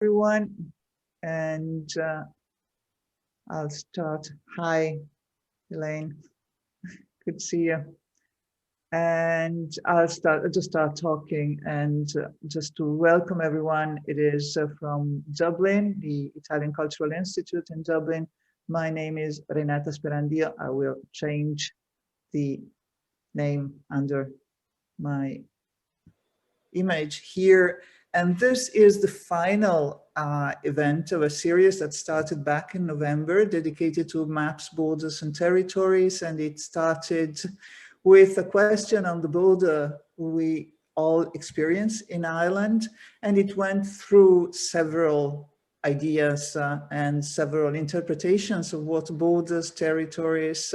Everyone, and I'll start. Hi, Elaine. Good to see you. And I'll just start talking and just to welcome everyone. It is from Dublin, the Italian Cultural Institute in Dublin. My name is Renata Sperandio. I will change the name under my image here. And this is the final event of a series that started back in November, dedicated to maps, borders, and territories. And it started with a question on the border we all experience in Ireland. And it went through several ideas and several interpretations of what borders, territories,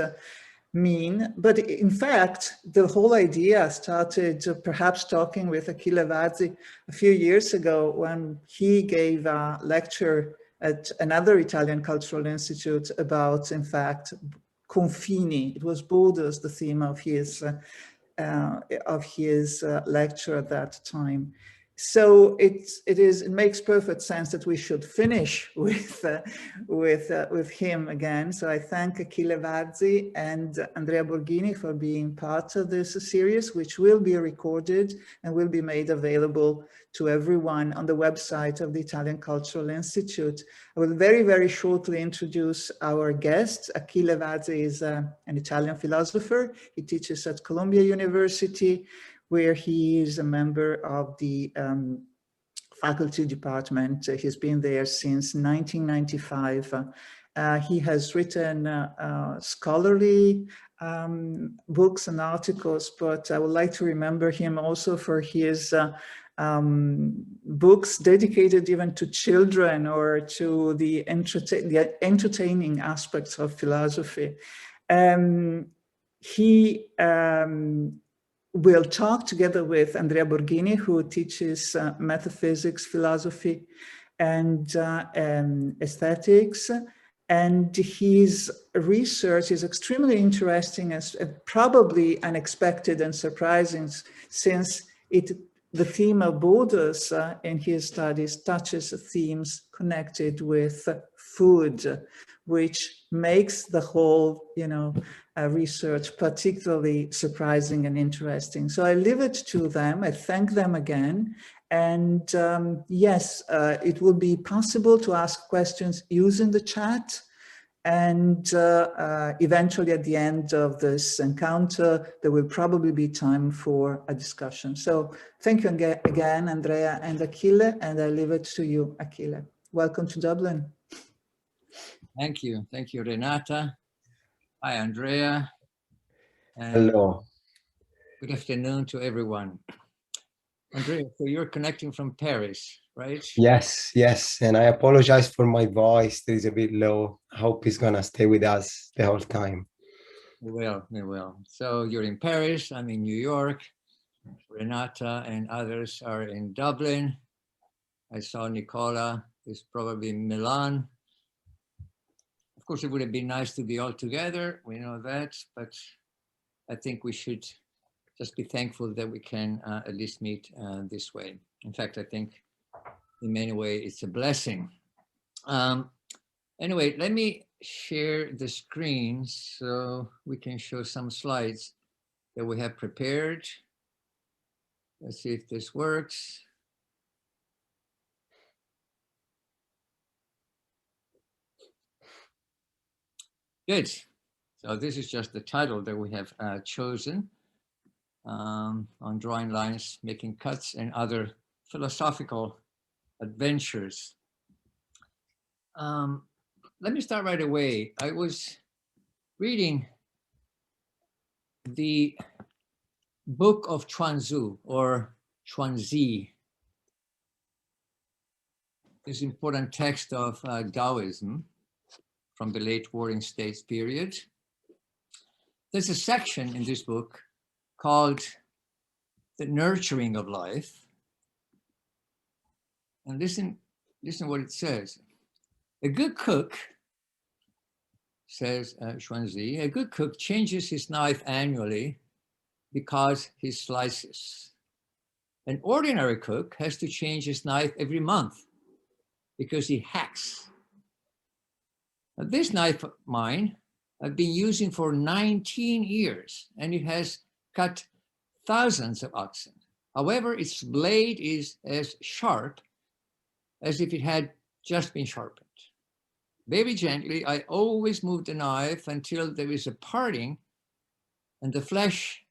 mean. But in fact, the whole idea started perhaps talking with Achille Vazzi a few years ago when he gave a lecture at another Italian cultural institute about, in fact, confini. It was borders, the theme of his lecture at that time. So it makes perfect sense that we should finish with him again. So I thank Achille Vazzi and Andrea Borghini for being part of this series, which will be recorded and will be made available to everyone on the website of the Italian Cultural Institute. I will very, very shortly introduce our guest. Achille Vazzi is an Italian philosopher. He teaches at Columbia University, where he is a member of the faculty department. He's been there since 1995. He has written scholarly books and articles, but I would like to remember him also for his books dedicated even to children or to the entertaining aspects of philosophy. He will talk together with Andrea Borghini, who teaches metaphysics, philosophy, and aesthetics. And his research is extremely interesting and probably unexpected and surprising, since the theme of borders in his studies touches themes connected with food, which makes the whole, research particularly surprising and interesting. So I leave it to them. I thank them again. And yes, it will be possible to ask questions using the chat. And eventually at the end of this encounter, there will probably be time for a discussion. So thank you again, Andrea and Achille, and I leave it to you, Achille. Welcome to Dublin. Thank you. Thank you, Renata. Hi, Andrea. And hello. Good afternoon to everyone. Andrea, so you're connecting from Paris, right? Yes. And I apologize for my voice. It is a bit low. I hope it's going to stay with us the whole time. It will. So you're in Paris, I'm in New York. Renata and others are in Dublin. I saw Nicola is probably in Milan. Of course, it would have been nice to be all together. We know that, but I think we should just be thankful that we can at least meet this way. In fact, I think in many ways it's a blessing. Anyway, let me share the screen so we can show some slides that we have prepared. Let's see if this works. Good. So this is just the title that we have chosen on drawing lines, making cuts, and other philosophical adventures. Let me start right away. I was reading the book of Chuanzu, or Chuanzi, this important text of Taoism from the late Warring States period. There's a section in this book called The Nurturing of Life. And listen what it says. A good cook, says Xuanzi, a good cook changes his knife annually because he slices. An ordinary cook has to change his knife every month because he hacks. Now, this knife of mine I've been using for 19 years, and it has cut thousands of oxen. However, its blade is as sharp as if it had just been sharpened. Very gently, I always move the knife until there is a parting and the flesh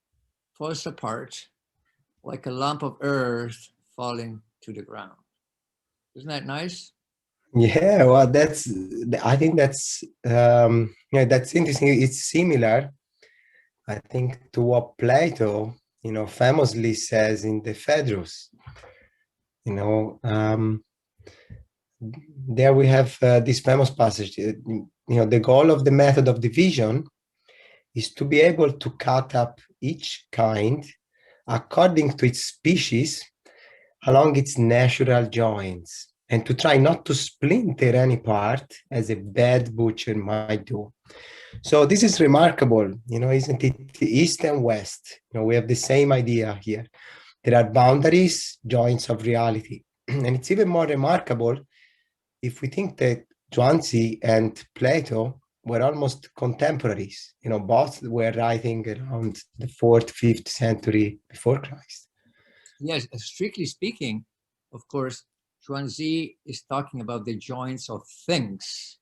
falls apart like a lump of earth falling to the ground. Isn't that nice? Yeah, well, I think that's yeah, that's interesting. It's similar, I think, to what Plato, famously says in the Phaedrus. There we have this famous passage. The goal of the method of division is to be able to cut up each kind according to its species along its natural joints, and to try not to splinter any part as a bad butcher might do. So this is remarkable, isn't it? East and West, we have the same idea here. There are boundaries, joints of reality. And it's even more remarkable if we think that Zhuangzi and Plato were almost contemporaries. Both were writing around the 4th, 5th century before Christ. Yes, strictly speaking, of course, Zhuangzi is talking about the joints of things,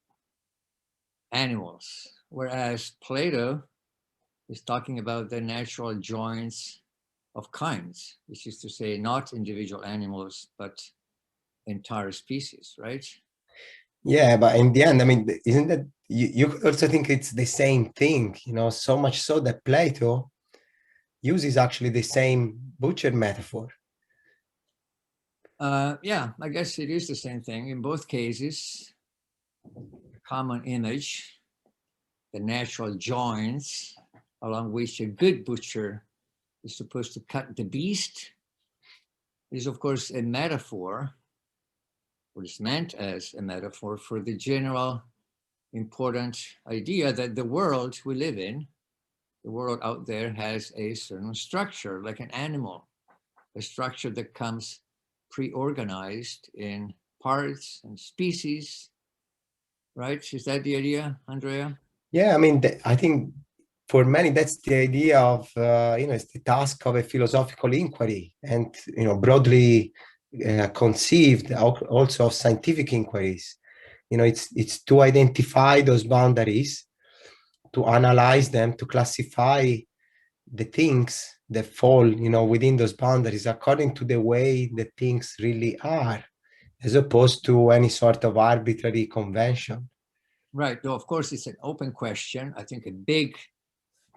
animals, whereas Plato is talking about the natural joints of kinds, which is to say not individual animals, but entire species, right? Yeah, but in the end, I mean, isn't that, you could also think it's the same thing, so much so that Plato uses actually the same butcher metaphor. Yeah, I guess it is the same thing. In both cases, common image, the natural joints along which a good butcher is supposed to cut the beast is, of course, a metaphor, or is meant as a metaphor for the general important idea that the world we live in, the world out there, has a certain structure, like an animal, a structure that comes pre-organized in parts and species, right? Is that the idea, Andrea? Yeah, I mean, I think for many, that's the idea of, it's the task of a philosophical inquiry, and, broadly conceived also of scientific inquiries. It's to identify those boundaries, to analyze them, to classify the things that fall, within those boundaries according to the way the things really are, as opposed to any sort of arbitrary convention. Right. Though, of course, it's an open question. I think a big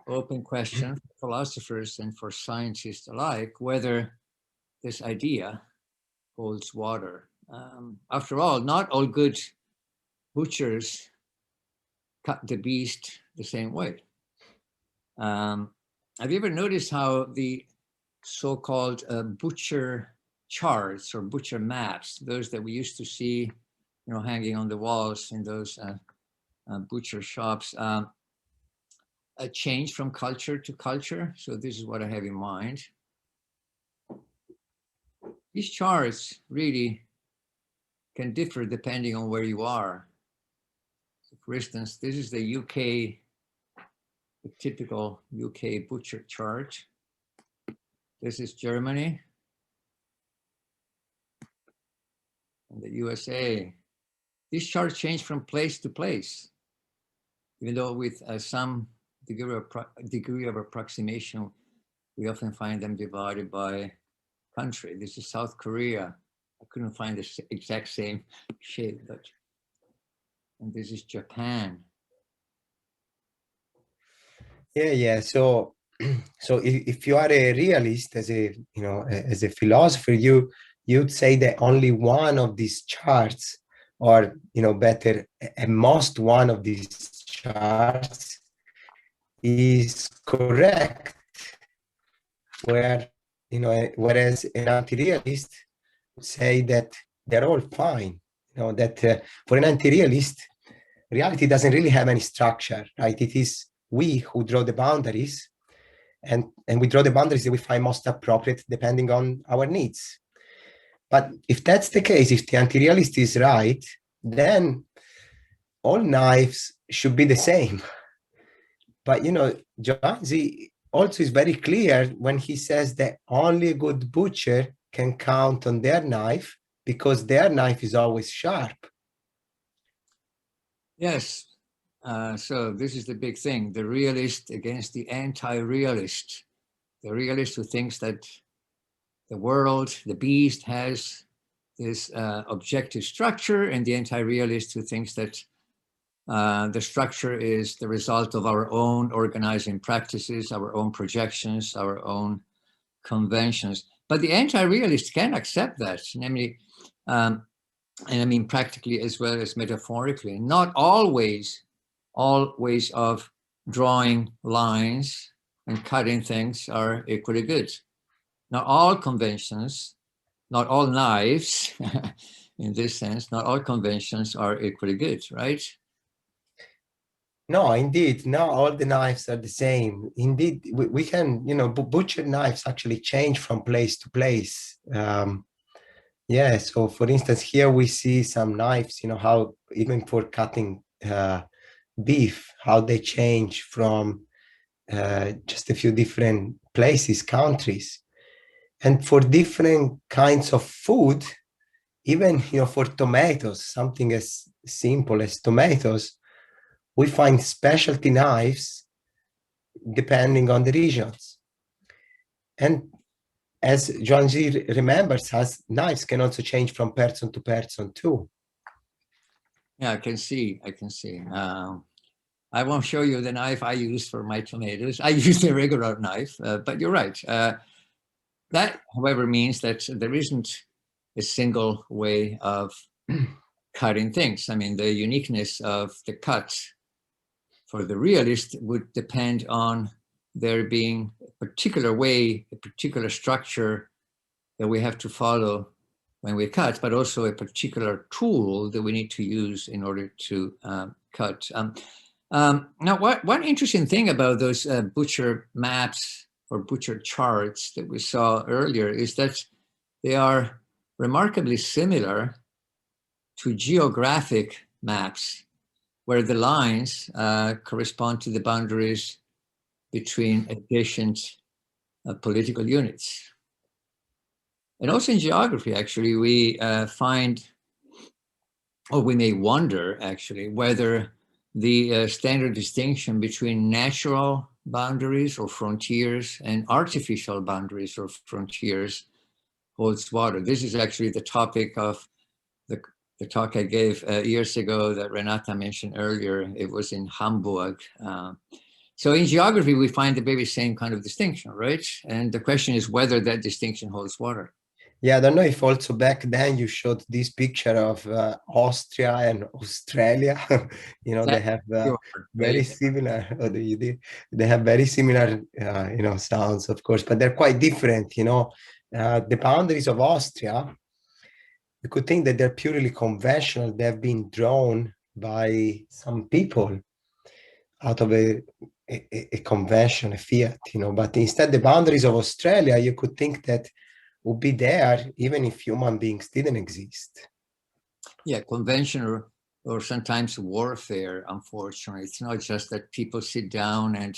open question for philosophers and for scientists alike, whether this idea holds water. After all, not all good butchers cut the beast the same way. Have you ever noticed how the so-called butcher charts or butcher maps, those that we used to see, hanging on the walls in those butcher shops, change from culture to culture? So this is what I have in mind. These charts really can differ depending on where you are. So for instance, this is the UK, the typical UK butcher chart. This is Germany and the USA. These charts change from place to place, even though with some degree of approximation, we often find them divided by country. This is South Korea. I couldn't find the exact same shape, but, and this is Japan. Yeah. So if you are a realist, as a philosopher, you'd say that only one of these charts, or better, at most one of these charts, is correct, whereas an anti-realist would say that they're all fine. That for an anti-realist, reality doesn't really have any structure, right? It is we who draw the boundaries, and we draw the boundaries that we find most appropriate depending on our needs. But if that's the case, if the anti-realist is right, then all knives should be the same. But Johansi also is very clear when he says that only a good butcher can count on their knife because their knife is always sharp. Yes. So this is the big thing, the realist against the anti-realist. The realist who thinks that the world, the beast, has this objective structure, and the anti-realist who thinks that the structure is the result of our own organizing practices, our own projections, our own conventions. But the anti-realist can accept that, namely, and I mean practically as well as metaphorically. Not always all ways of drawing lines and cutting things are equally good. Not all conventions, not all knives, in this sense, not all conventions are equally good, right? No, indeed, not all the knives are the same. Indeed, we can, butcher knives actually change from place to place. Yeah, so for instance, here we see some knives, how even for cutting beef, how they change from just a few different places, countries. And for different kinds of food, even for tomatoes, something as simple as tomatoes, we find specialty knives depending on the regions. And as Zhuangzi remembers us, knives can also change from person to person too. Yeah, I can see. I won't show you the knife I use for my tomatoes. I use a regular knife, but you're right. That, however, means that there isn't a single way of cutting things. I mean, the uniqueness of the cut for the realist would depend on there being a particular way, a particular structure that we have to follow when we cut, but also a particular tool that we need to use in order to cut. Now, one interesting thing about those butcher maps or butcher charts that we saw earlier is that they are remarkably similar to geographic maps, where the lines correspond to the boundaries between adjacent political units. And also in geography, actually, we find, or we may wonder, actually, whether the standard distinction between natural boundaries or frontiers and artificial boundaries or frontiers holds water. This is actually the topic of the talk I gave years ago that Renata mentioned earlier. It was in Hamburg. So in geography, we find the very same kind of distinction, right? And the question is whether that distinction holds water. Yeah, I don't know if also back then you showed this picture of Austria and Australia. They have very similar. They have very similar, sounds, of course, but they're quite different. The boundaries of Austria, you could think that they're purely conventional. They have been drawn by some people out of a convention, a fiat. But instead, the boundaries of Australia, you could think that would be there even if human beings didn't exist. Yeah, convention or sometimes warfare, unfortunately. It's not just that people sit down and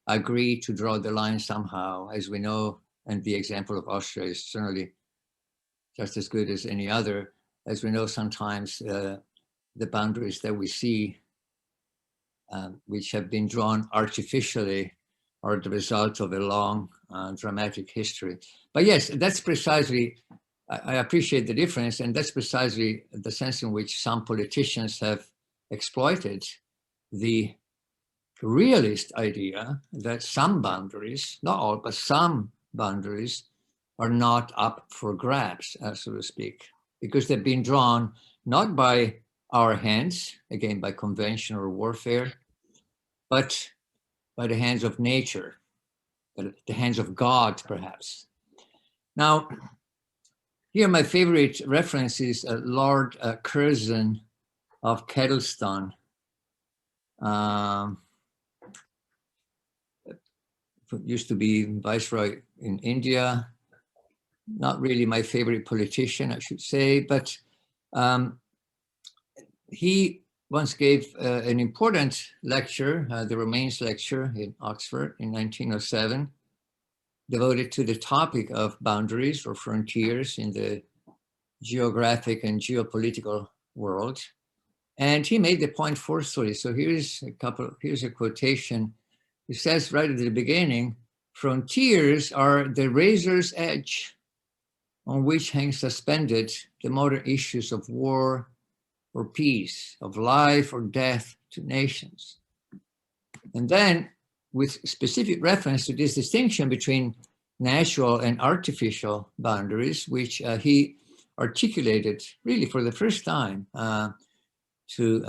agree to draw the line somehow, as we know, and the example of Austria is certainly just as good as any other. As we know, sometimes the boundaries that we see, which have been drawn artificially, are the result of a long dramatic history. But yes, that's precisely, I appreciate the difference, and that's precisely the sense in which some politicians have exploited the realist idea that some boundaries, not all, but some boundaries are not up for grabs, so to speak, because they've been drawn not by our hands, again, by convention or warfare, but by the hands of nature, the hands of God, perhaps. Now, here my favorite reference is Lord Curzon of Kettleston. Used to be viceroy in India, not really my favorite politician, I should say, but he once gave an important lecture, the Remains lecture in Oxford in 1907, devoted to the topic of boundaries or frontiers in the geographic and geopolitical world. And he made the point forcefully. So here's a quotation. He says right at the beginning, frontiers are the razor's edge on which hang suspended the modern issues of war or peace, of life or death to nations. And then, with specific reference to this distinction between natural and artificial boundaries, which he articulated really for the first time to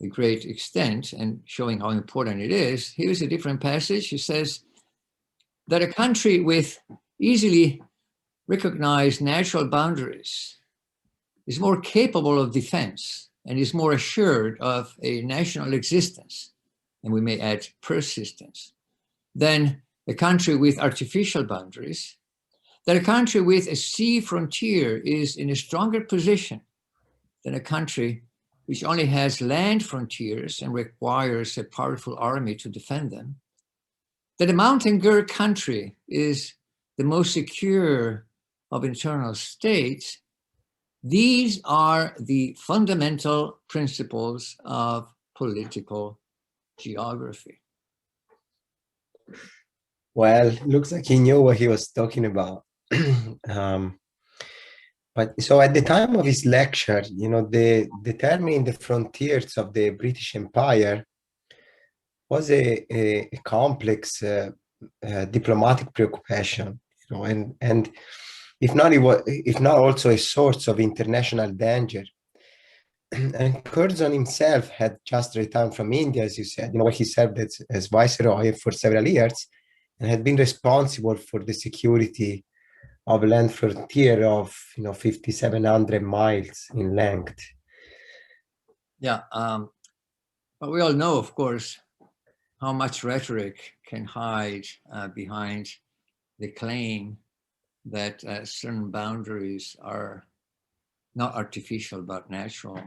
a great extent and showing how important it is. Here's a different passage. He says that a country with easily recognized natural boundaries is more capable of defense and is more assured of a national existence, and we may add persistence, than a country with artificial boundaries, that a country with a sea frontier is in a stronger position than a country which only has land frontiers and requires a powerful army to defend them, that a mountain-girt country is the most secure of internal states. These are the fundamental principles of political geography. Well, looks like he knew what he was talking about. But so at the time of his lecture, you know, the determining the frontiers of the British Empire was a complex diplomatic preoccupation, you know, and if not also a source of international danger. And Curzon himself had just returned from India, as you said, you know, where he served as viceroy for several years and had been responsible for the security of a land frontier of, 5,700 miles in length. Yeah, but we all know, of course, how much rhetoric can hide behind the claim that certain boundaries are not artificial but natural.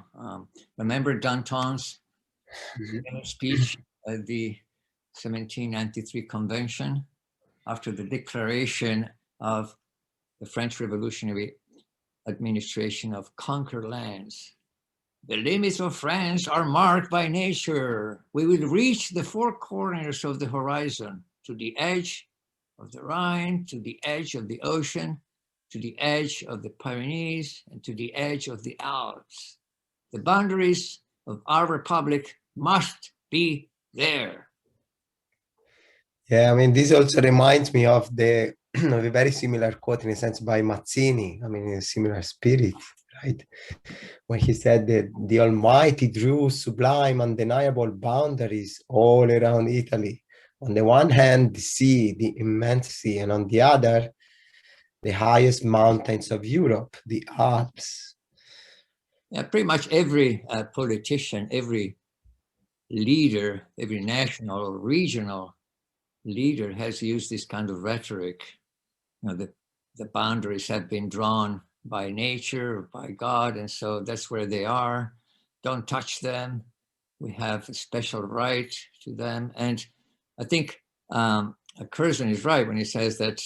Remember Danton's speech at the 1793 convention after the declaration of the French Revolutionary Administration of conquered lands. The limits of France are marked by nature. We will reach the four corners of the horizon, to the edge of the Rhine, to the edge of the ocean, to the edge of the Pyrenees, and to the edge of the Alps. The boundaries of our republic must be there. Yeah, I mean, this also reminds me of of a very similar quote in a sense by Mazzini, I mean, in a similar spirit, right? When he said that the Almighty drew sublime, undeniable boundaries all around Italy. On the one hand, the sea, the immense sea, and on the other, the highest mountains of Europe, the Alps. Yeah, pretty much every politician, every leader, every national or regional leader has used this kind of rhetoric. You know, the boundaries have been drawn by nature, or by God, and so that's where they are. Don't touch them. We have a special right to them. And I think Curzon is right when he says that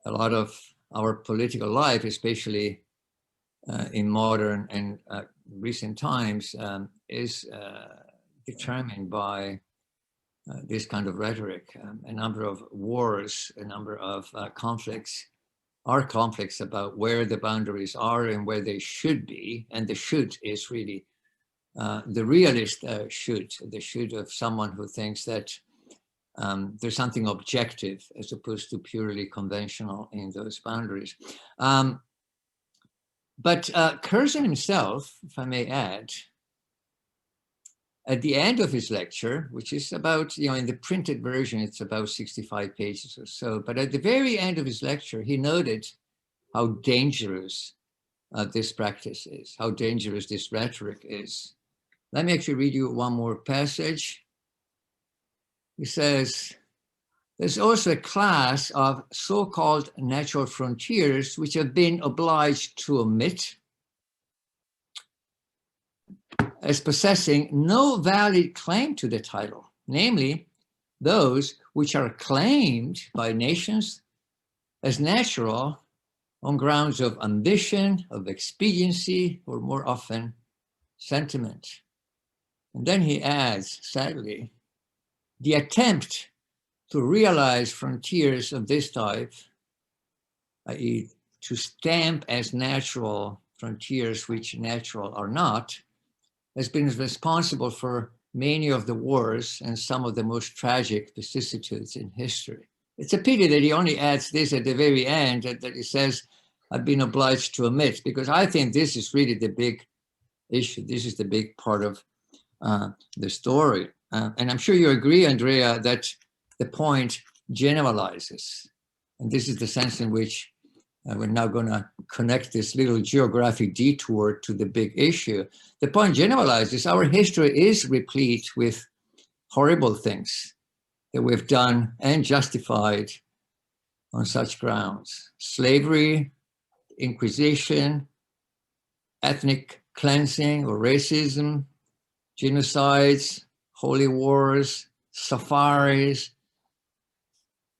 a lot of our political life, especially in modern and recent times, is determined by this kind of rhetoric. A number of wars, a number of conflicts are conflicts about where the boundaries are and where they should be. And the should is really the realist should, the should of someone who thinks that there's something objective as opposed to purely conventional in those boundaries. But Curzon himself, if I may add, at the end of his lecture, which is about, in the printed version, it's about 65 pages or so, but at the very end of his lecture, he noted how dangerous this practice is, how dangerous this rhetoric is. Let me actually read you one more passage. He says, there's also a class of so-called natural frontiers which have been obliged to omit as possessing no valid claim to the title, namely those which are claimed by nations as natural on grounds of ambition, of expediency, or more often, sentiment. And then he adds, sadly, the attempt to realize frontiers of this type, i.e., to stamp as natural frontiers which natural are not, has been responsible for many of the wars and some of the most tragic vicissitudes in history. It's a pity that he only adds this at the very end, that he says, I've been obliged to omit, because I think this is really the big issue. This is the big part of the story. And I'm sure you agree, Andrea, that the point generalizes. And this is the sense in which we're now going to connect this little geographic detour to the big issue. The point generalizes. Our history is replete with horrible things that we've done and justified on such grounds. Slavery, Inquisition, ethnic cleansing or racism, genocides, holy wars, safaris.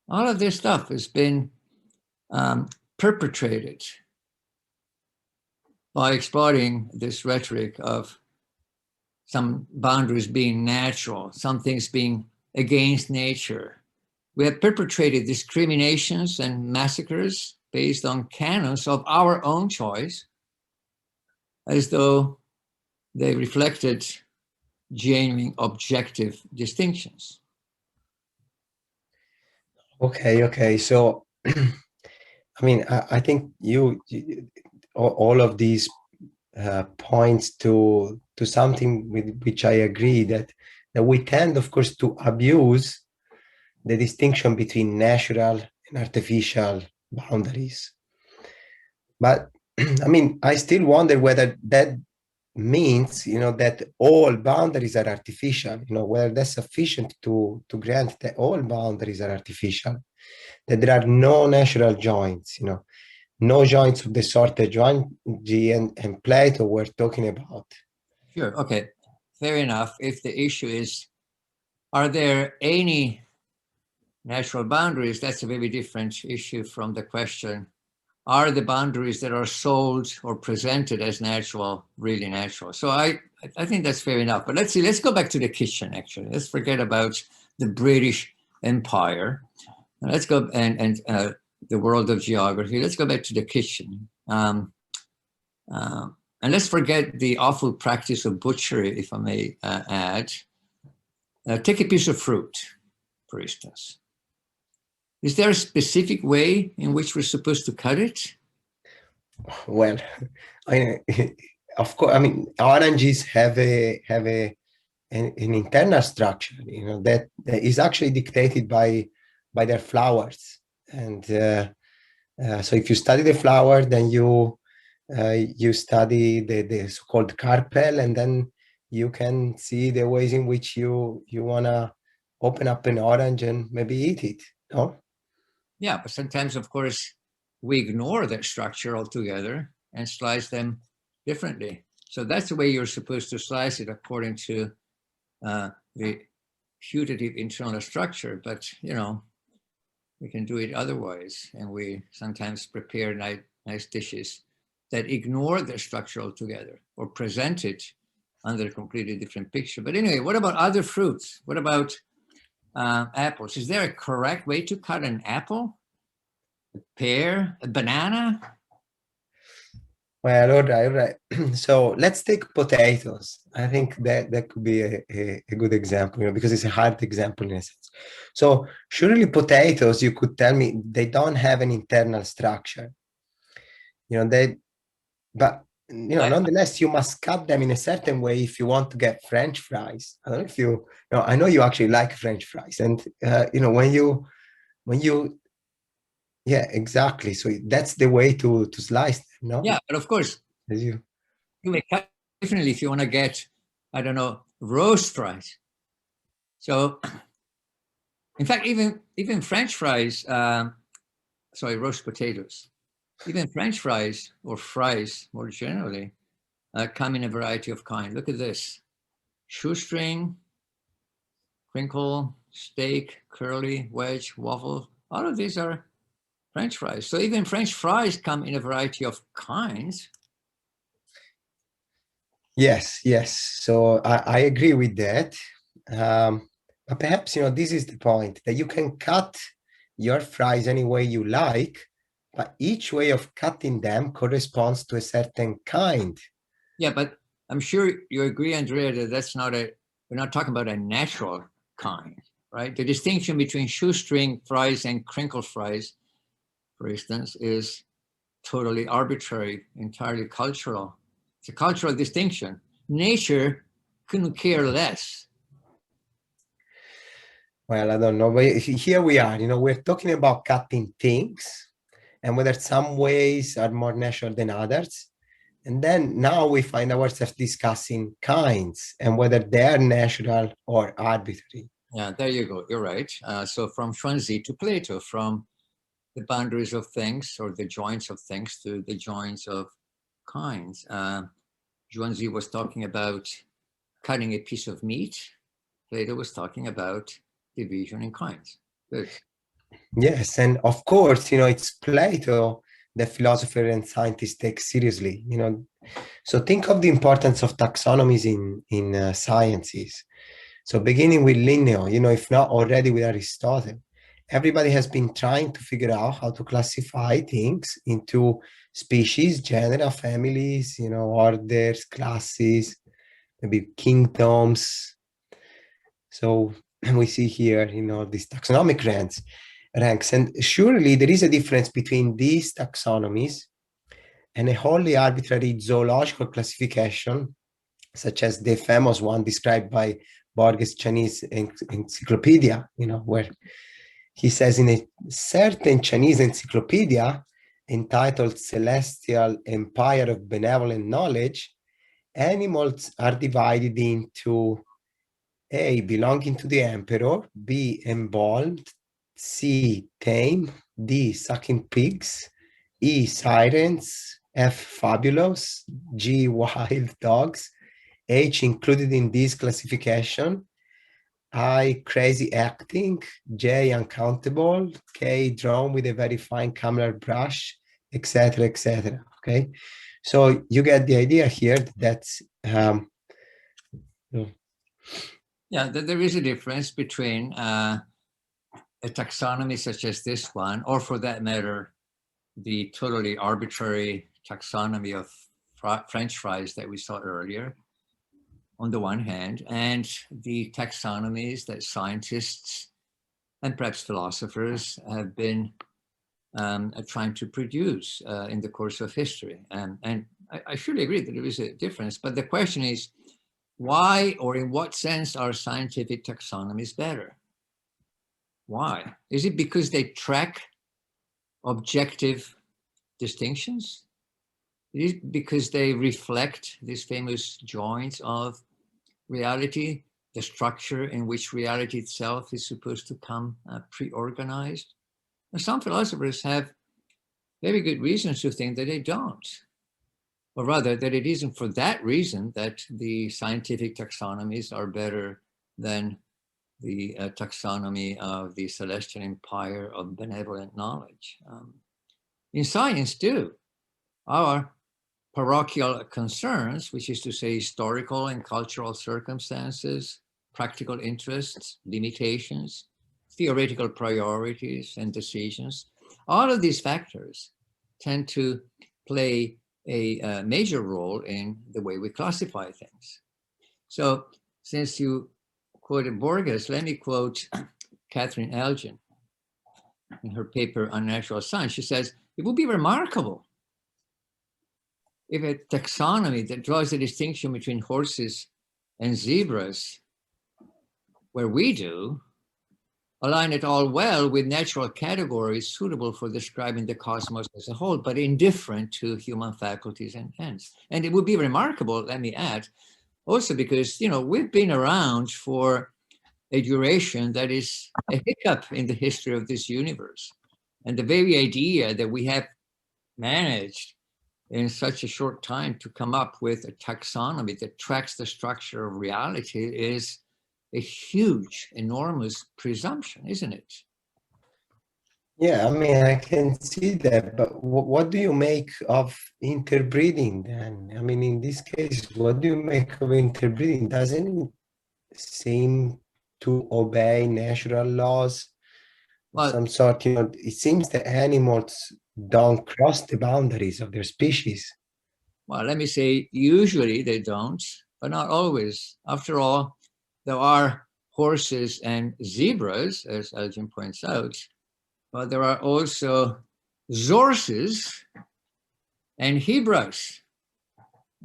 All of this stuff has been perpetrated by exploiting this rhetoric of some boundaries being natural, some things being against nature. We have perpetrated discriminations and massacres based on canons of our own choice, as though they reflected genuine objective distinctions. Okay. So, I mean, I think all of these points to something with which I agree, that we tend, of course, to abuse the distinction between natural and artificial boundaries. But I mean, I still wonder whether that means, that all boundaries are artificial, whether that's sufficient to grant that all boundaries are artificial, that there are no natural joints, no joints of the sort that Zhuangzi and Plato were talking about. Sure, okay, fair enough. If the issue is, are there any natural boundaries, that's a very different issue from the question, are the boundaries that are sold or presented as natural really natural? So I think that's fair enough. But let's go back to the kitchen, actually. Let's forget about the British Empire. Let's go and the world of geography. Let's go back to the kitchen. And let's forget the awful practice of butchery, if I may add. Take a piece of fruit, for instance. Is there a specific way in which we're supposed to cut it? Well, of course, I mean, oranges have an internal structure, that is actually dictated by their flowers. And so if you study the flower, then you study the so-called carpel, and then you can see the ways in which you want to open up an orange and maybe eat it, no? Yeah, but sometimes, of course, we ignore that structure altogether and slice them differently. So that's the way you're supposed to slice it, according to the putative internal structure. But, we can do it otherwise. And we sometimes prepare nice dishes that ignore the structure altogether or present it under a completely different picture. But anyway, what about other fruits? What about apples? Is there a correct way to cut an apple? A pear? A banana? Well, all right. So let's take potatoes. I think that could be a good example, because it's a hard example in a sense. So surely potatoes, you could tell me, they don't have an internal structure. Nonetheless, you must cut them in a certain way if you want to get French fries. I don't know if I know you actually like French fries, and when you, yeah, exactly. So that's the way to slice them, no? Yeah, but of course, you may cut differently if you want to get, I don't know, roast fries. So In fact, even French fries, sorry, roast potatoes, even French fries or fries more generally come in a variety of kinds. Look at this: shoestring, crinkle, steak, curly, wedge, waffle. All of these are French fries. So even French fries come in a variety of kinds. Yes, yes. So I agree with that. But perhaps, this is the point, that you can cut your fries any way you like, but each way of cutting them corresponds to a certain kind. Yeah, but I'm sure you agree, Andrea, that we're not talking about a natural kind, right? The distinction between shoestring fries and crinkle fries, for instance, is totally arbitrary, entirely cultural. It's a cultural distinction. Nature couldn't care less. Well, I don't know, but here we are, we're talking about cutting things and whether some ways are more natural than others. And then now we find ourselves discussing kinds and whether they're natural or arbitrary. Yeah, there you go. You're right. So from Xuanzi to Plato, from the boundaries of things or the joints of things to the joints of kinds. Xuanzi was talking about cutting a piece of meat. Plato was talking about division in kinds. Good. Yes, and of course, it's Plato, the philosopher and scientist, take seriously. So think of the importance of taxonomies in sciences. So beginning with Linneo, if not already with Aristotle, everybody has been trying to figure out how to classify things into species, genera, families, orders, classes, maybe kingdoms. So we see here, these taxonomic ranks. And surely there is a difference between these taxonomies and a wholly arbitrary zoological classification, such as the famous one described by Borges' Chinese encyclopedia, where he says in a certain Chinese encyclopedia entitled Celestial Empire of Benevolent Knowledge, animals are divided into A, belonging to the emperor, B, embalmed, C, tame, D, sucking pigs, E, sirens, F, fabulous, G, wild dogs, H, included in this classification, I, crazy acting, J, uncountable, K, drawn with a very fine camera brush, etc., etc. Okay, so you get the idea here that Yeah, there is a difference between a taxonomy such as this one, or for that matter, the totally arbitrary taxonomy of French fries that we saw earlier, on the one hand, and the taxonomies that scientists and perhaps philosophers have been trying to produce in the course of history. And I surely agree that there is a difference, but the question is, why or in what sense are scientific taxonomies better? Why? Is it because they track objective distinctions? Is it because they reflect these famous joints of reality, the structure in which reality itself is supposed to come pre-organized? Now, some philosophers have very good reasons to think that they don't, or rather that it isn't for that reason that the scientific taxonomies are better than the taxonomy of the celestial empire of benevolent knowledge. In science too, our parochial concerns, which is to say historical and cultural circumstances, practical interests, limitations, theoretical priorities and decisions, all of these factors tend to play a major role in the way we classify things. So since you quoted Borges, let me quote Catherine Elgin in her paper on natural science. She says, it would be remarkable if a taxonomy that draws a distinction between horses and zebras, where we do, align it all well with natural categories suitable for describing the cosmos as a whole, but indifferent to human faculties and ends. And it would be remarkable, let me add, also because, we've been around for a duration that is a hiccup in the history of this universe. And the very idea that we have managed in such a short time to come up with a taxonomy that tracks the structure of reality is a huge, enormous presumption, isn't it? Yeah, I mean, I can see that, but what do you make of interbreeding then? I mean, in this case, what do you make of interbreeding? Doesn't it seem to obey natural laws of Well, some sort? You know, it seems that animals don't cross the boundaries of their species. well, let me say, usually they don't, but not always. After all, there are horses and zebras, as Elgin points out, but there are also zorses and hebras.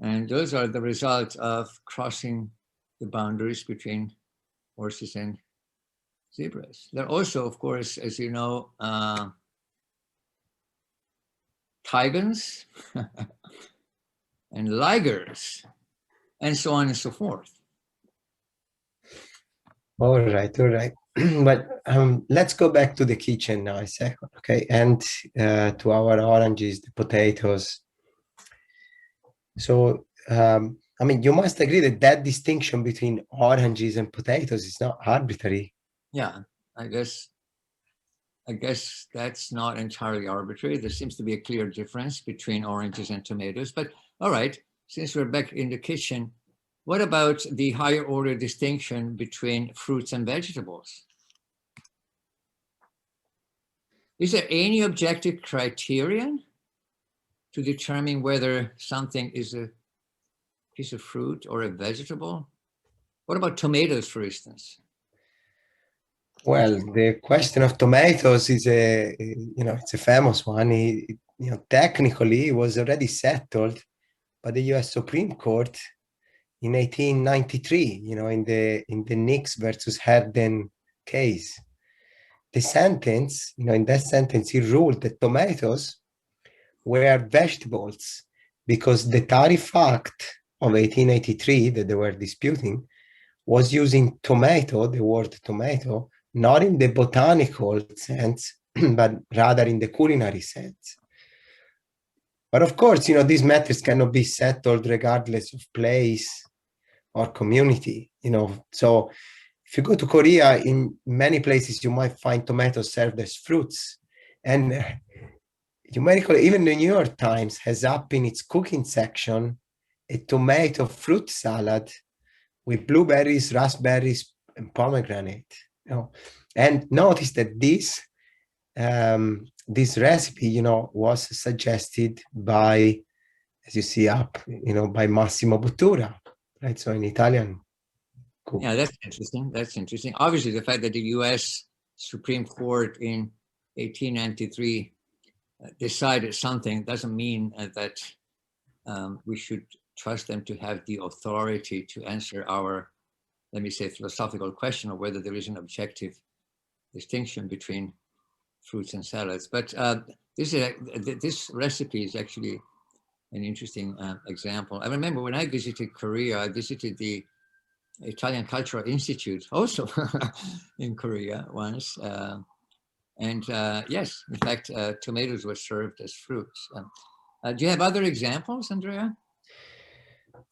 And those are the result of crossing the boundaries between horses and zebras. There are also, of course, as you know, tigers and ligers, and so on and so forth. All right, all right. But let's go back to the kitchen now a second, okay? And to our oranges, the potatoes. So, I mean, you must agree that that distinction between oranges and potatoes is not arbitrary. Yeah, I guess that's not entirely arbitrary. There seems to be a clear difference between oranges and tomatoes. But all right, since we're back in the kitchen, what about the higher order distinction between fruits and vegetables? Is there any objective criterion to determine whether something is a piece of fruit or a vegetable? What about tomatoes, for instance? Well, the question of tomatoes is it's a famous one. Technically, it was already settled by the U.S. Supreme Court in 1893, in the Nix versus Herden case. The sentence, in that sentence, he ruled that tomatoes were vegetables because the tariff act of 1883 that they were disputing was using tomato, the word tomato, not in the botanical sense, but rather in the culinary sense. But of course, these matters cannot be settled regardless of place or community, So if you go to Korea, in many places, you might find tomatoes served as fruits. And you might recall, even the New York Times has up in its cooking section a tomato fruit salad with blueberries, raspberries, and pomegranate. And notice that this recipe, was suggested by, as you see up, by Massimo Bottura, right? So in Italian cook. Yeah, that's interesting. That's interesting. Obviously, the fact that the U.S. Supreme Court in 1893 decided something doesn't mean that we should trust them to have the authority to answer our, let me say, philosophical question of whether there is an objective distinction between fruits and salads. But this recipe is actually an interesting example. I remember when I visited Korea, I visited the Italian Cultural Institute also in Korea once. Yes, in fact, tomatoes were served as fruits. Do you have other examples, Andrea?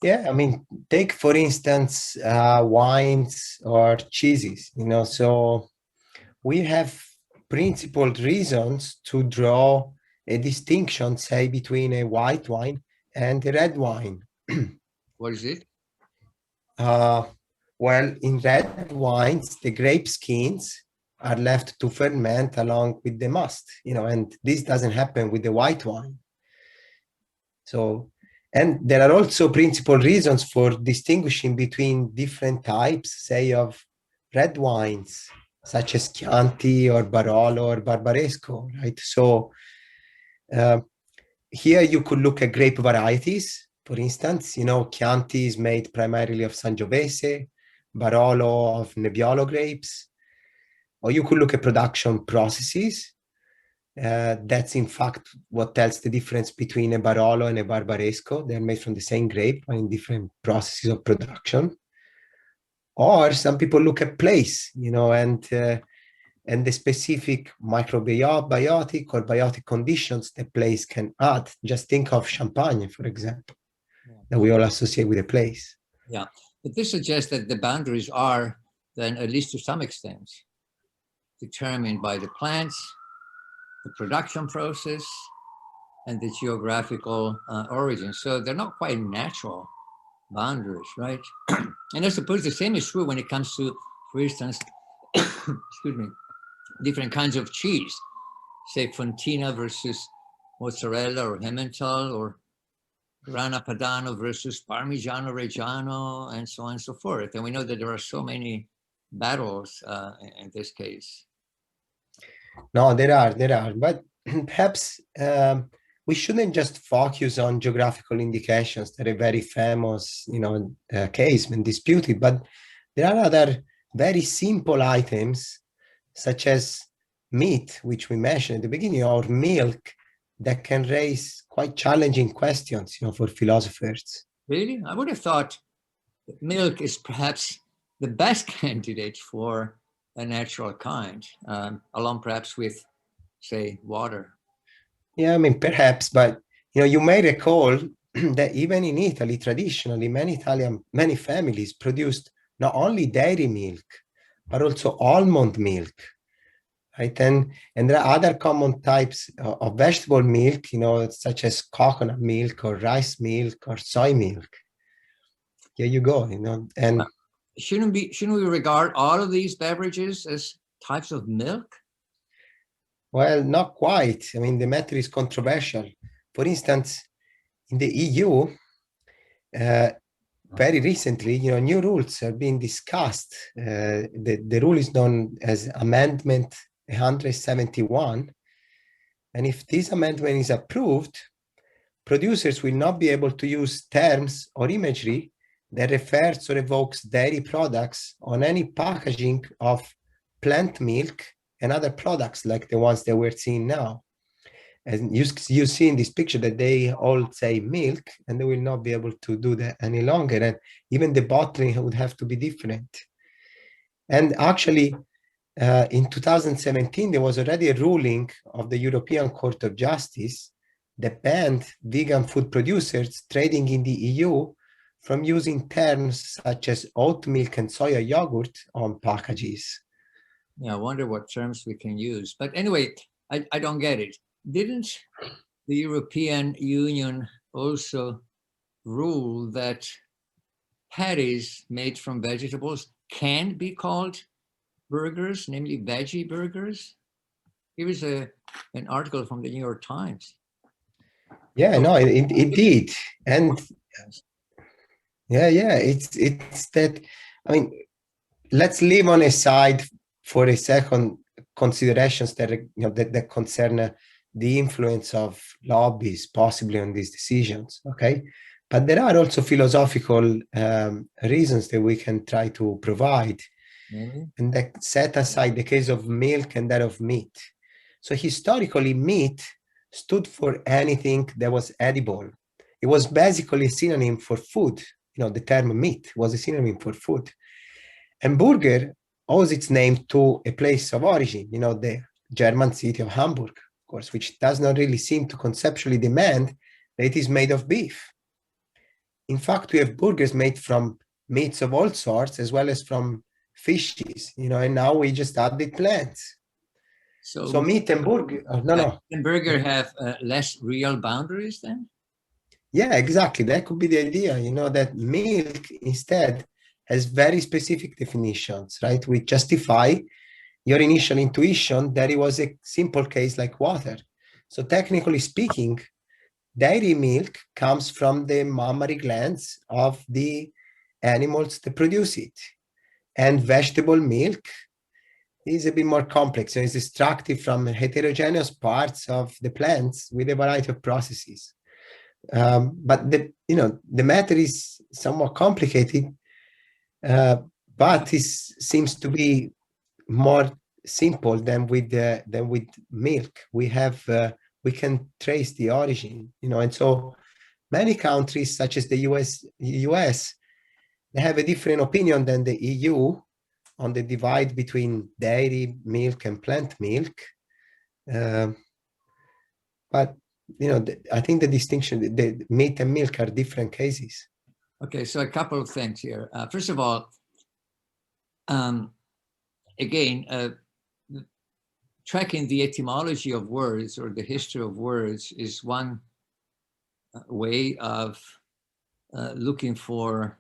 Yeah, I mean, take for instance, wines or cheeses, so we have principled reasons to draw a distinction, say, between a white wine and a red wine. What is it? Well, in red wines, the grape skins are left to ferment along with the must, and this doesn't happen with the white wine. So, and there are also principal reasons for distinguishing between different types, say, of red wines, such as Chianti or Barolo or Barbaresco, right? So here you could look at grape varieties. For instance, Chianti is made primarily of Sangiovese, Barolo of Nebbiolo grapes. Or you could look at production processes. That's in fact what tells the difference between a Barolo and a Barbaresco. They're made from the same grape but in different processes of production. Or some people look at place, and the specific microbiotic or biotic conditions the place can add. Just think of champagne, for example, that we all associate with a place. Yeah, but this suggests that the boundaries are then, at least to some extent, determined by the plants, the production process, and the geographical origin. So they're not quite natural boundaries, right? And I suppose the same is true when it comes to, for instance, excuse me, different kinds of cheese, say Fontina versus mozzarella or Emmental, or Grana Padano versus Parmigiano Reggiano, and so on and so forth. And we know that there are so many battles in this case. No, there are, but perhaps we shouldn't just focus on geographical indications that are very famous, case and disputed, but there are other very simple items, such as meat, which we mentioned at the beginning, or milk, that can raise quite challenging questions, for philosophers. Really? I would have thought that milk is perhaps the best candidate for a natural kind, along perhaps with, say, water. Yeah, I mean, perhaps, but you may recall that even in Italy, traditionally, many families produced not only dairy milk, but also almond milk, right? And there are other common types of vegetable milk, such as coconut milk or rice milk or soy milk. Here you go, and shouldn't we regard all of these beverages as types of milk? well, not quite. I mean, the matter is controversial. For instance, in the EU, very recently, new rules are being discussed. The rule is known as Amendment 171. And if this amendment is approved, producers will not be able to use terms or imagery that refers or evokes dairy products on any packaging of plant milk and other products like the ones that we're seeing now. And you see in this picture that they all say milk, and they will not be able to do that any longer. And even the bottling would have to be different. And actually, in 2017, there was already a ruling of the European Court of Justice that banned vegan food producers trading in the EU from using terms such as oat milk and soya yogurt on packages. Yeah, I wonder what terms we can use. But anyway, I don't get it. Didn't the European Union also rule that patties made from vegetables can be called burgers, namely veggie burgers? Here is an article from the New York Times. Yeah, no, it did. And yeah, it's that, I mean, let's leave on aside for a second considerations that that concern the influence of lobbies possibly on these decisions, okay? But there are also philosophical reasons that we can try to provide, and that set aside the case of milk and that of meat. So historically, meat stood for anything that was edible. It was basically a synonym for food. The term meat was a synonym for food. And burger owes its name to a place of origin, the German city of Hamburg, of course, which does not really seem to conceptually demand that it is made of beef. In fact, we have burgers made from meats of all sorts, as well as from fishes, and now we just added plants. So meat and burger, Meat and burger have less real boundaries then? Yeah, exactly. That could be the idea, that milk instead has very specific definitions, right? We justify your initial intuition that it was a simple case like water. So technically speaking, dairy milk comes from the mammary glands of the animals that produce it. And vegetable milk is a bit more complex. So it's extracted from heterogeneous parts of the plants with a variety of processes. But the matter is somewhat complicated, but it seems to be more simple than with milk. We can trace the origin, and so many countries such as the US, they have a different opinion than the EU on the divide between dairy milk and plant milk. But I think the distinction, the meat and milk are different cases. Okay, so a couple of things here. First of all, again, tracking the etymology of words or the history of words is one way of looking for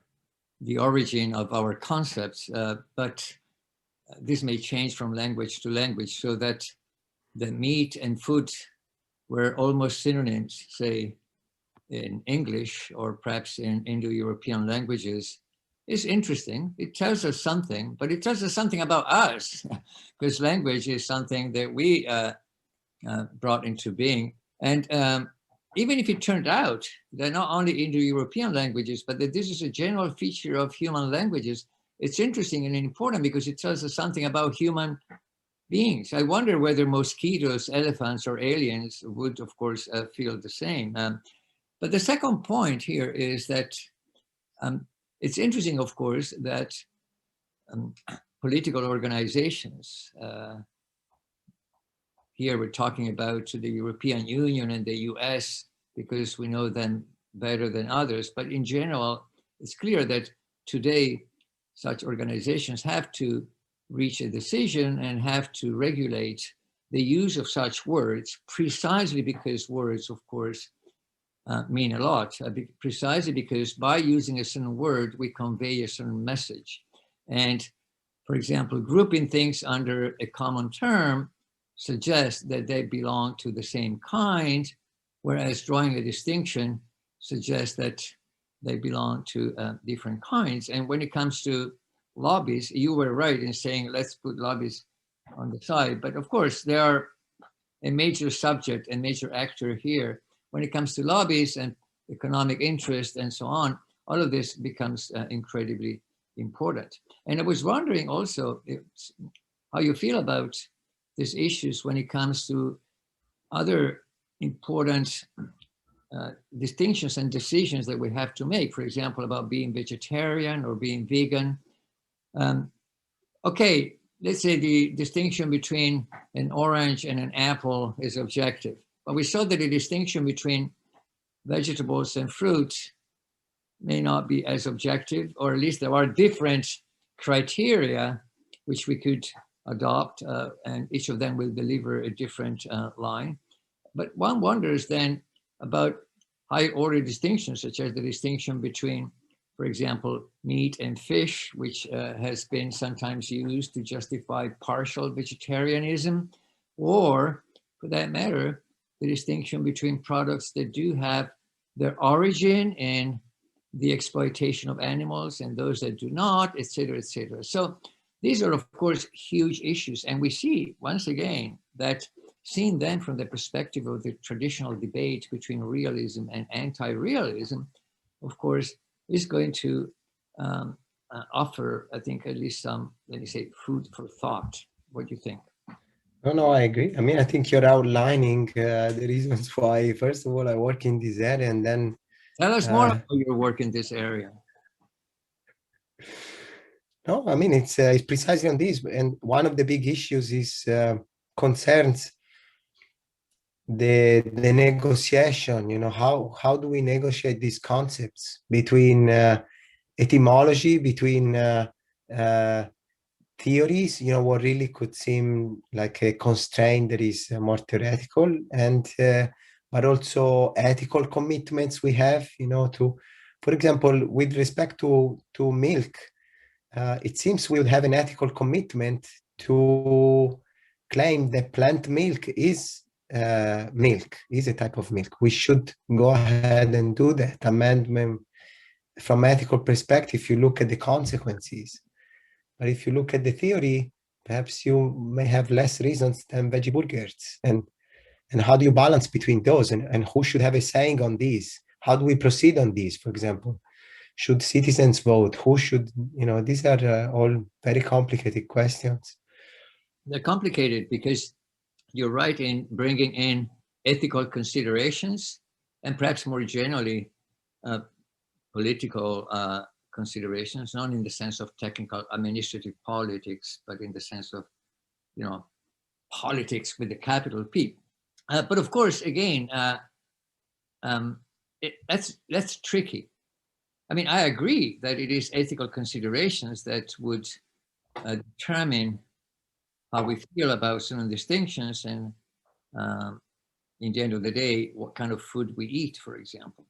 the origin of our concepts, but this may change from language to language, so that the meat and food were almost synonyms, say, in English or perhaps in Indo-European languages, is interesting. It tells us something, but it tells us something about us, because language is something that we brought into being. And even if it turned out that not only Indo-European languages, but that this is a general feature of human languages, it's interesting and important because it tells us something about human beings. I wonder whether mosquitoes, elephants, or aliens would, of course, feel the same. But the second point here is that it's interesting, of course, that political organizations, here we're talking about the European Union and the US because we know them better than others, but in general, it's clear that today such organizations have to reach a decision and have to regulate the use of such words precisely because words, of course, mean a lot, precisely because by using a certain word, we convey a certain message. And for example, grouping things under a common term suggests that they belong to the same kind, whereas drawing a distinction suggests that they belong to different kinds. And when it comes to lobbies, you were right in saying, let's put lobbies on the side. But of course, they are a major subject and major actor here. When it comes to lobbies and economic interest and so on, all of this becomes incredibly important. And I was wondering also how you feel about these issues when it comes to other important distinctions and decisions that we have to make, for example, about being vegetarian or being vegan. Okay, let's say the distinction between an orange and an apple is objective, but we saw that the distinction between vegetables and fruit may not be as objective, or at least there are different criteria which we could adopt, and each of them will deliver a different line. But one wonders then about high order distinctions, such as the distinction between, for example, meat and fish, which has been sometimes used to justify partial vegetarianism, or for that matter, the distinction between products that do have their origin in the exploitation of animals and those that do not, et cetera, et cetera. So these are, of course, huge issues. And we see, once again, that seen then from the perspective of the traditional debate between realism and anti-realism, of course, is going to offer, I think, at least some, let me say, food for thought. What do you think? No, I agree. I mean, I think you're outlining the reasons why, first of all, I work in this area, and then... Tell us more about your work in this area. No, I mean, it's precisely on this. And one of the big issues is concerns the negotiation, how do we negotiate these concepts between etymology, between theories, what really could seem like a constraint that is more theoretical, and but also ethical commitments we have, to, for example, with respect to milk, it seems we would have an ethical commitment to claim that plant milk is a type of milk. We should go ahead and do that amendment from ethical perspective. If you look at the consequences, but if you look at the theory, perhaps you may have less reasons than veggie burgers. And how do you balance between those, and who should have a saying on these? How do we proceed on these? For example, should citizens vote? Who should, these are all very complicated questions. They're complicated because you're right in bringing in ethical considerations and perhaps more generally political considerations, not in the sense of technical administrative politics, but in the sense of, you know, politics with the capital P. But of course, again, that's tricky. I mean, I agree that it is ethical considerations that would determine how we feel about certain distinctions and, in the end of the day, what kind of food we eat, for example.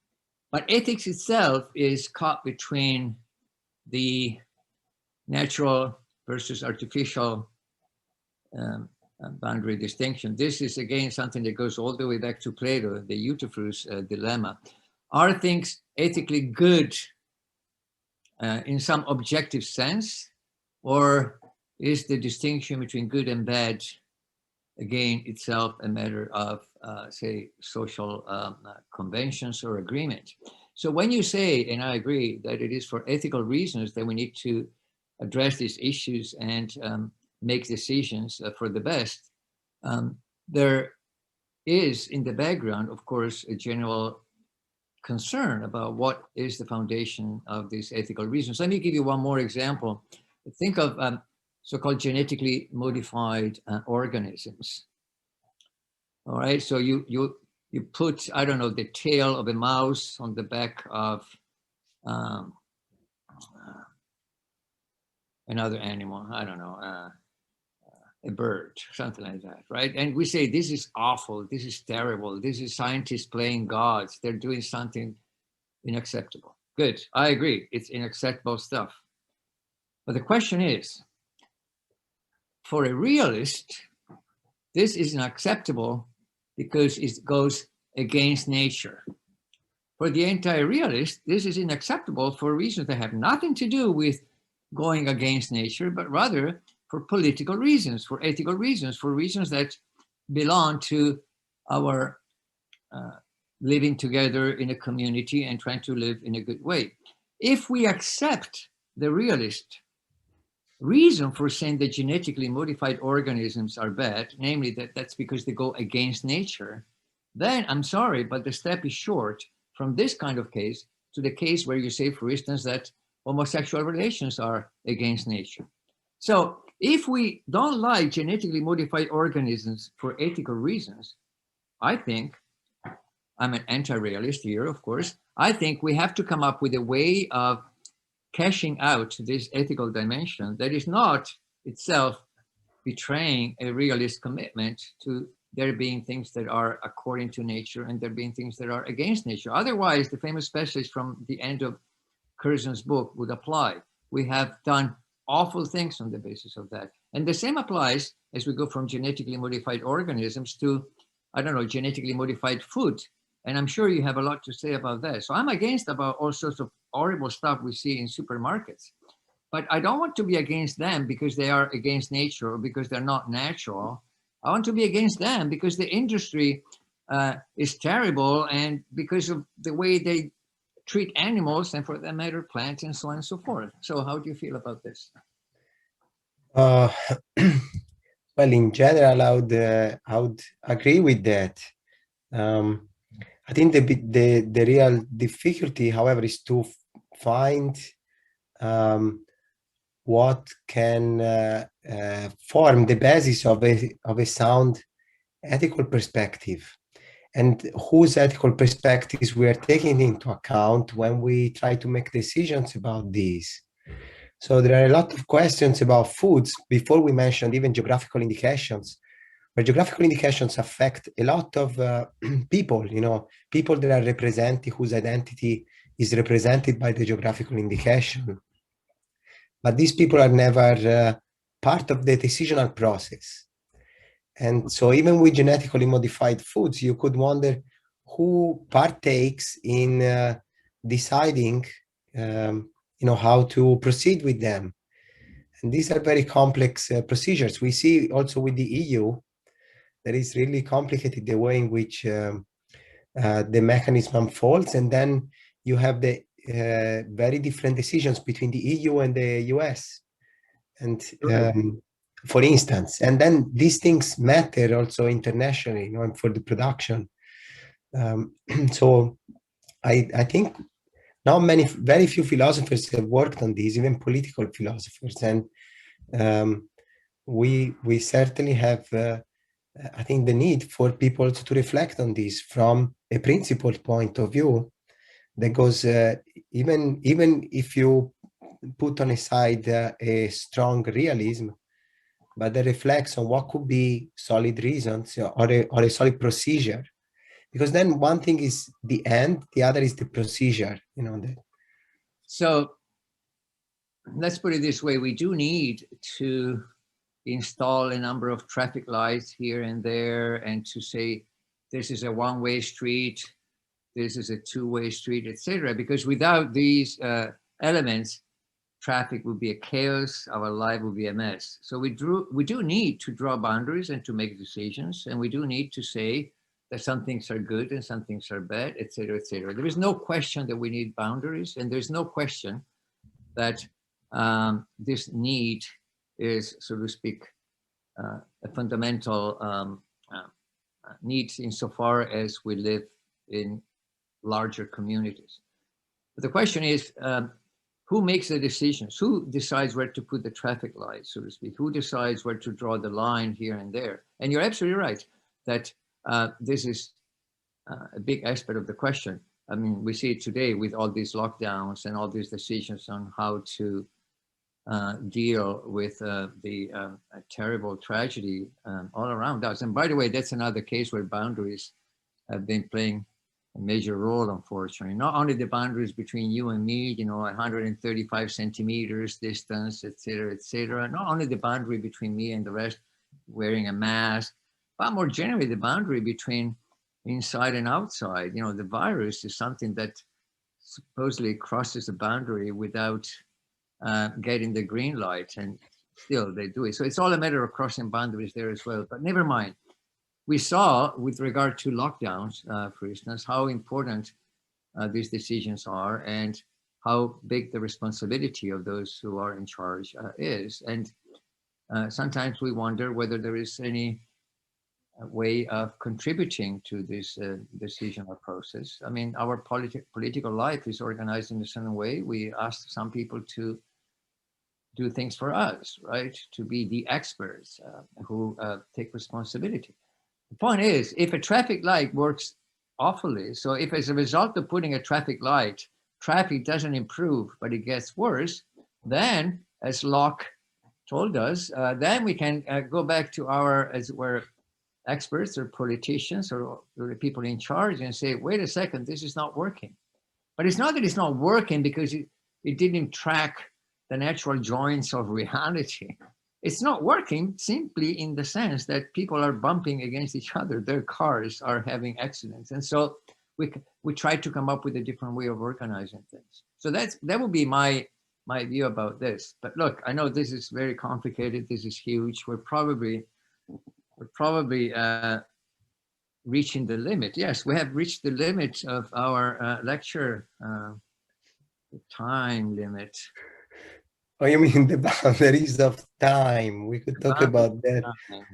But ethics itself is caught between the natural versus artificial boundary distinction. This is, again, something that goes all the way back to Plato, the Euthyphros dilemma. Are things ethically good in some objective sense, or is the distinction between good and bad, again, itself a matter of, say, social conventions or agreement? So when you say, and I agree, that it is for ethical reasons that we need to address these issues and make decisions for the best, there is in the background, of course, a general concern about what is the foundation of these ethical reasons. Let me give you one more example. Think of so-called genetically modified organisms. All right, so you put, I don't know, the tail of a mouse on the back of another animal, I don't know, a bird, something like that, right? And we say, this is awful, this is terrible, this is scientists playing gods, they're doing something unacceptable. Good, I agree, it's unacceptable stuff. But the question is, for a realist, this is unacceptable because it goes against nature. For the anti-realist, this is unacceptable for reasons that have nothing to do with going against nature, but rather for political reasons, for ethical reasons, for reasons that belong to our living together in a community and trying to live in a good way. If we accept the realist reason for saying that genetically modified organisms are bad, namely that that's because they go against nature, then I'm sorry, but the step is short from this kind of case to the case where you say, for instance, that homosexual relations are against nature. So if we don't like genetically modified organisms for ethical reasons, I think, I'm an anti-realist here, of course, I think we have to come up with a way of cashing out this ethical dimension that is not itself betraying a realist commitment to there being things that are according to nature and there being things that are against nature. Otherwise, the famous passage from the end of Curzon's book would apply. We have done awful things on the basis of that. And the same applies as we go from genetically modified organisms to, I don't know, genetically modified food. And I'm sure you have a lot to say about that. So I'm against about all sorts of horrible stuff we see in supermarkets. But I don't want to be against them because they are against nature or because they're not natural. I want to be against them because the industry is terrible and because of the way they treat animals and, for that matter, plants and so on and so forth. So how do you feel about this? Well, in general, I would agree with that. I think the real difficulty, however, is to find what can form the basis of a sound ethical perspective, and whose ethical perspectives we are taking into account when we try to make decisions about these. So there are a lot of questions about foods before we mentioned even geographical indications, where geographical indications affect a lot of people, people that are represented, whose identity is represented by the geographical indication. But these people are never part of the decisional process. And so even with genetically modified foods, you could wonder who partakes in deciding, how to proceed with them. And these are very complex procedures. We see also with the EU, that is really complicated the way in which the mechanism unfolds. And then you have the very different decisions between the EU and the US. And for instance, and then these things matter also internationally, and for the production. So I think not many, very few philosophers have worked on this, even political philosophers. And we certainly have, I think, the need for people to reflect on this from a principled point of view, that goes, even if you put on a side a strong realism, but that reflects on what could be solid reasons or a solid procedure. Because then one thing is the end, the other is the procedure, you know. So let's put it this way: we do need to install a number of traffic lights here and there, and to say this is a one-way street, this is a two-way street, etc. Because without these elements, traffic will be a chaos, our life will be a mess. So we do need to draw boundaries and to make decisions, and we do need to say that some things are good and some things are bad, etc., etc. There is no question that we need boundaries, and there's no question that this need is, so to speak, a fundamental need insofar as we live in larger communities. But the question is, who makes the decisions? Who decides where to put the traffic lights, so to speak? Who decides where to draw the line here and there? And you're absolutely right that this is a big aspect of the question. I mean, we see it today with all these lockdowns and all these decisions on how to deal with the terrible tragedy all around us. And by the way, that's another case where boundaries have been playing a major role, unfortunately. Not only the boundaries between you and me, you know, 135 centimeters distance, etc., etc. Not only the boundary between me and the rest wearing a mask, but more generally the boundary between inside and outside. You know, the virus is something that supposedly crosses the boundary without getting the green light, and still they do it. So it's all a matter of crossing boundaries there as well. But never mind. We saw with regard to lockdowns, for instance, how important these decisions are and how big the responsibility of those who are in charge is. And sometimes we wonder whether there is any way of contributing to this decisional process. I mean, our political life is organized in a certain way. We ask some people to do things for us, right? To be the experts who take responsibility. The point is, if a traffic light works awfully, so if as a result of putting a traffic light, traffic doesn't improve, but it gets worse, then, as Locke told us, then we can go back to our, as it were, experts or politicians or the people in charge and say, wait a second, this is not working. But it's not that it's not working because it didn't track the natural joints of reality. It's not working simply in the sense that people are bumping against each other. Their cars are having accidents. And so we try to come up with a different way of organizing things. So that would be my view about this. But look, I know this is very complicated. This is huge. We're probably reaching the limit. Yes, we have reached the limit of our lecture, the time limit. Oh, you mean the boundaries of time? We could talk about that.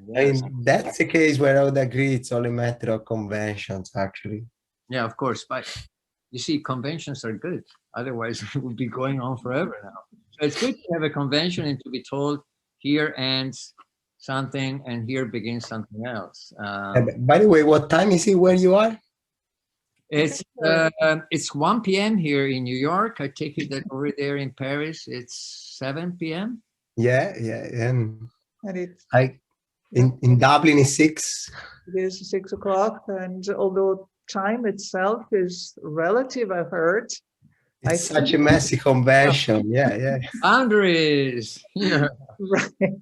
Yes. I mean, that's a case where I would agree it's all a matter of conventions, actually. Yeah, of course. But you see, conventions are good. Otherwise, it would be going on forever now. So it's good to have a convention and to be told here ends something and here begins something else. By the way, what time is it where you are? It's 1 p.m. here in New York. I take it that over there in Paris, it's 7 p.m. Yeah, and it's in Dublin is 6. It is 6 o'clock, and although time itself is relative, I've heard. It's such a messy convention. Yeah. Boundaries. Yeah. Right.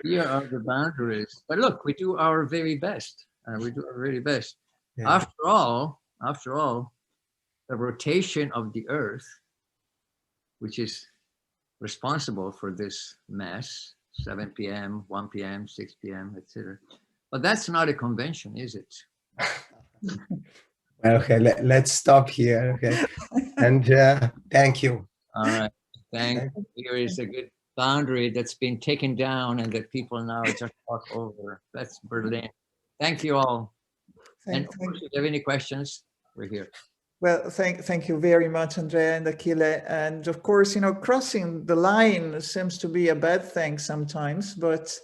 Here are the boundaries. But look, we do our very best. We do our very best. Yeah. After all, the rotation of the Earth, which is responsible for this mess, 7 p.m., 1 p.m., 6 p.m., etc. But that's not a convention, is it? Okay, let's stop here. Okay, and thank you. All right, thank you. Here is a good boundary that's been taken down and that people now just walk over. That's Berlin. Thank you all. And of course, if you have any questions, we're here. Well, thank you very much, Andrea and Achille. And of course, crossing the line seems to be a bad thing sometimes, but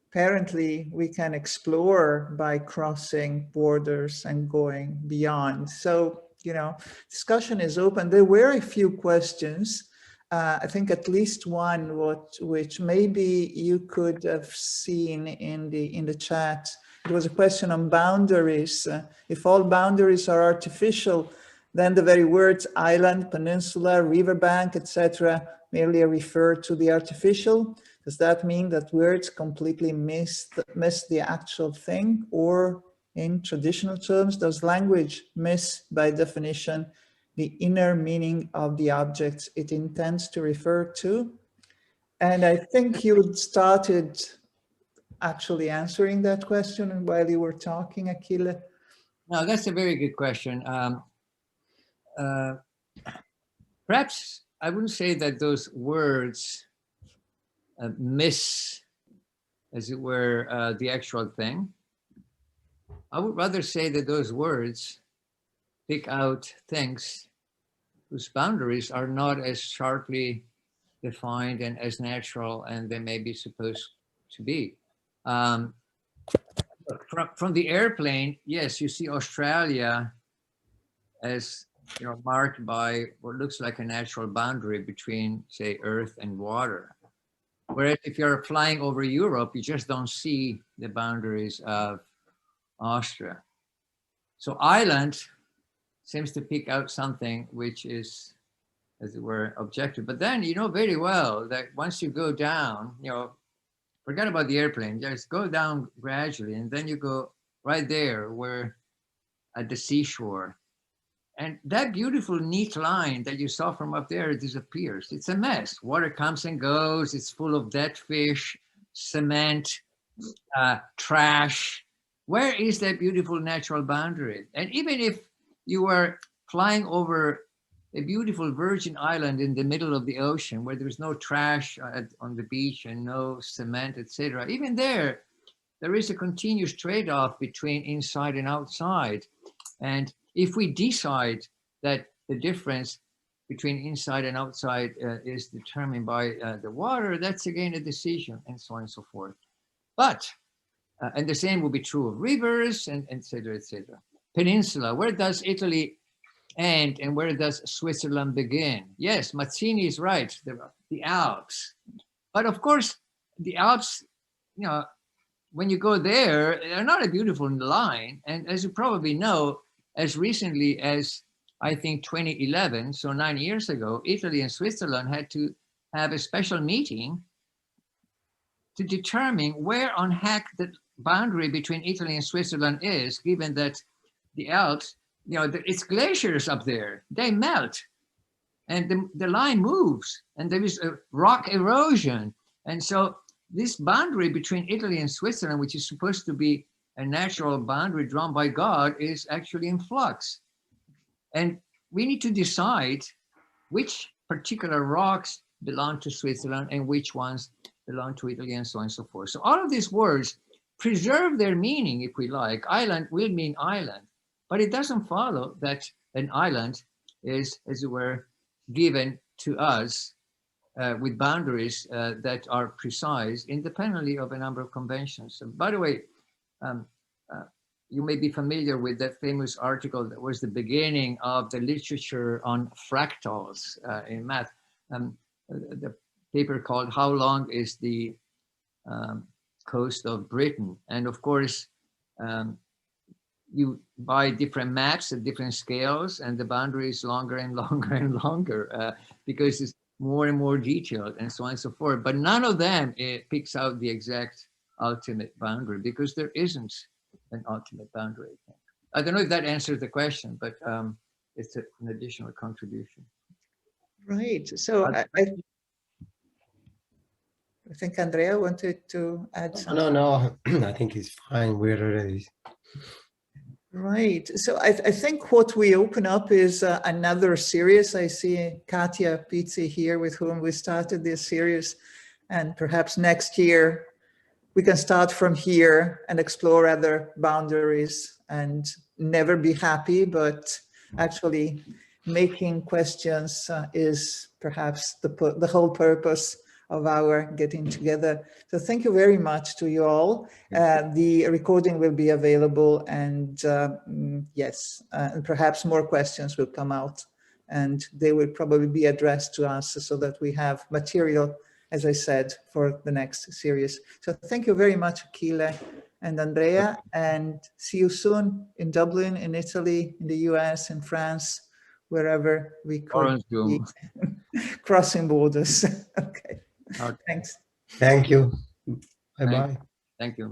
apparently we can explore by crossing borders and going beyond. So, discussion is open. There were a few questions. I think at least one which maybe you could have seen in the chat. It was a question on boundaries. If all boundaries are artificial, then the very words island, peninsula, riverbank, etc. merely refer to the artificial. Does that mean that words completely miss the actual thing? Or in traditional terms, does language miss by definition the inner meaning of the objects it intends to refer to? And I think you started actually answering that question while you were talking, Achille. No, that's a very good question. Perhaps I wouldn't say that those words miss, as it were, the actual thing. I would rather say that those words pick out things whose boundaries are not as sharply defined and as natural and they may be supposed to be. From the airplane, yes, you see Australia as marked by what looks like a natural boundary between, say, earth and water. Whereas if you're flying over Europe, you just don't see the boundaries of Austria. So island seems to pick out something which is, as it were, objective. But then you know very well that once you go down, forget about the airplane, just go down gradually, and then you go right there where at the seashore. And that beautiful, neat line that you saw from up there disappears. It's a mess. Water comes and goes. It's full of dead fish, cement, trash. Where is that beautiful natural boundary? And even if you were flying over a beautiful virgin island in the middle of the ocean where there's no trash on the beach and no cement, etc., even there is a continuous trade-off between inside and outside. And if we decide that the difference between inside and outside is determined by the water, that's again a decision, and so on and so forth. But, and the same will be true of rivers, and et cetera, et cetera. Peninsula, where does Italy end and where does Switzerland begin? Yes, Mazzini is right, the Alps. But of course, the Alps, when you go there, they're not a beautiful line. And as you probably know, as recently as, I think, 2011, so 9 years ago, Italy and Switzerland had to have a special meeting to determine where on heck the boundary between Italy and Switzerland is, given that the Alps, it's glaciers up there, they melt, and the line moves, and there is a rock erosion. And so this boundary between Italy and Switzerland, which is supposed to be a natural boundary drawn by God, is actually in flux. And we need to decide which particular rocks belong to Switzerland and which ones belong to Italy, and so on and so forth. So all of these words preserve their meaning, if we like. Island will mean island, but it doesn't follow that an island is, as it were, given to us with boundaries that are precise, independently of a number of conventions. And by the way, you may be familiar with that famous article that was the beginning of the literature on fractals in math. The paper called "How Long is the Coast of Britain?" And of course, you buy different maps at different scales, and the boundary is longer and longer and longer because it's more and more detailed, and so on and so forth. But none of them picks out the exact ultimate boundary, because there isn't an ultimate boundary. I don't know if that answers the question, but it's an additional contribution. Right. So I think Andrea wanted to add something. No, I think it's fine. We're already. Right. So I think what we open up is another series. I see Katia Pizzi here, with whom we started this series. And perhaps next year, we can start from here and explore other boundaries and never be happy, but actually making questions is perhaps the whole purpose of our getting together. So thank you very much to you all. The recording will be available, and yes, and perhaps more questions will come out, and they will probably be addressed to us so that we have material, as I said, for the next series. So thank you very much, Achille and Andrea, and see you soon in Dublin, in Italy, in the US, in France, wherever we could be crossing borders. Okay. Okay. Thanks. Thank you. Bye-bye. Thank you.